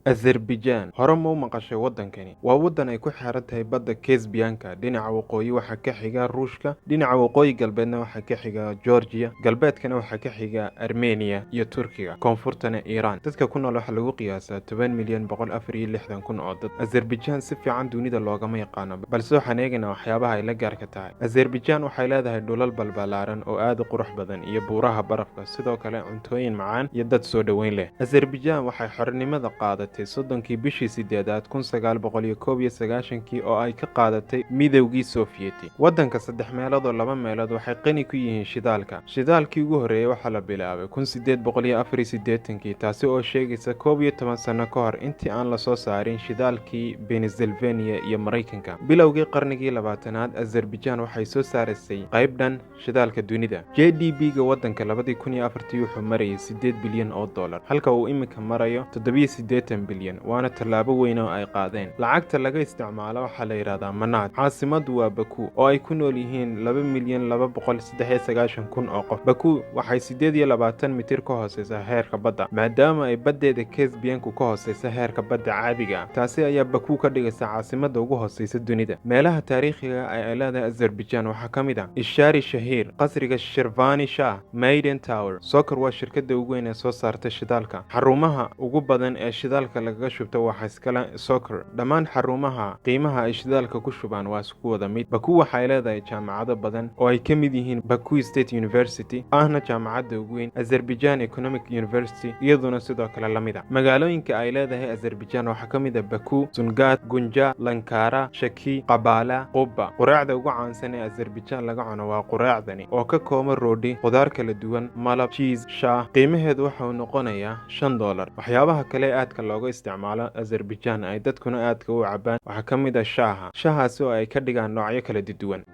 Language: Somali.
Azerbaijan hore ma u maqashay waddankani? Waa waddan ay ku xeeran tahay badda Caspian-ka. Dhinaca waqooyi waxaa ka xiga Ruushka, dhinaca waqooyi galbeedna waxaa ka xiga Georgia, galbeedkana waxaa ka xiga Armenia iyo Turkiga, koonfurtana Iran. Dadka ku nool waxaa lagu qiyaasaa 10,164,000 oo dad. Azerbaijan si fiican dunida loogama yaqaano, balse waxaan eegaynaa waxyaabaha ay la gaarka tahay. Azerbaijan waxay leedahay dhulal balbalaaran oo aad u qurux badan iyo buuraha barafka, sidoo kale cuntooyin macaan iyo dad soo dhoweyn leh. Azerbaijan waxay xornimada qaadatay soddonkii bishii sideedaad 1991 oo ay ka qaadatay midowgii Sofiyeeti. Waddanka 3 meelood waxay qani ku yihiin shidaalka. Shidaalkii ugu horreeyay waxaa la bilaabay 1884, taasi oo sheegaysa 11 sano ka hor intii aan la soo saarin shidaalkii Pennsylvania iyo Mareykanka. Bilowgii qarnigii 20aad Azerbaijan waxay soo saaraysay qayb dhan shidaalka dunida. GDP-ga waddanka 2004 wuxuu marayay $8 bilyan, halka uu imika marayo 87 bilyan, waana tallaabo weyn oo ay qaadeen. Lacagta laga isticmaalo waxaa la yiraahdaa manaad. Caasimadu waa Baku oo ay ku nool yihiin 2,293,000 oo qof. Baku waxay 28 mitir ka hooseysaa heerka badda, maadaama ay baddeeda Caspian-ku ka hooseysa heerka badda caadiga ah. Taasi ayaa Baku ka dhigaysa caasimada ugu hooseysa dunida. Meelaha taariikhiga ah ee ay leedahay Azerbaijan waxaa ka mid ah Ishari Shahir, qasriga Shirvani Shah, Maiden Tower. Sokor waa shirkadda ugu weyn ee soo saarta shidaalka. Xarumaha ugu badan ee shidaalka lagaga shubto waxaa iskale Sokor. Dhammaan xarumaha qiimaha ay shidaalka ku shubaan waa isku wada mid. Baku waxay leedahay jaamacado badan oo ay ka mid yihiin Baku State University, ahna jaamacadda ugu weyn, Azerbaijan Economic University, iyaduna sidoo kale la mid ah. Magaalooyinka ay leedahay Azerbaijan waxaa ka mid ah Baku, Sungat, Gunja, Lankara, Shaki, Qabala, Quba. Quraacda ugu caansan ee Azerbaijan laga cuno waa quraacdani oo ka kooban roodhi, khudaar kala duwan, malab, cheese, shaah. Qiimaheedu waxa uu noqonayaa $5. Waxyaabaha kale aadka looga isticmaalo Azerbaijan ay dadkuna aadka u cabaan waxaa ka mid ah shaaha. Shaahaasi oo ay ka dhigaan noocyo kala duwan.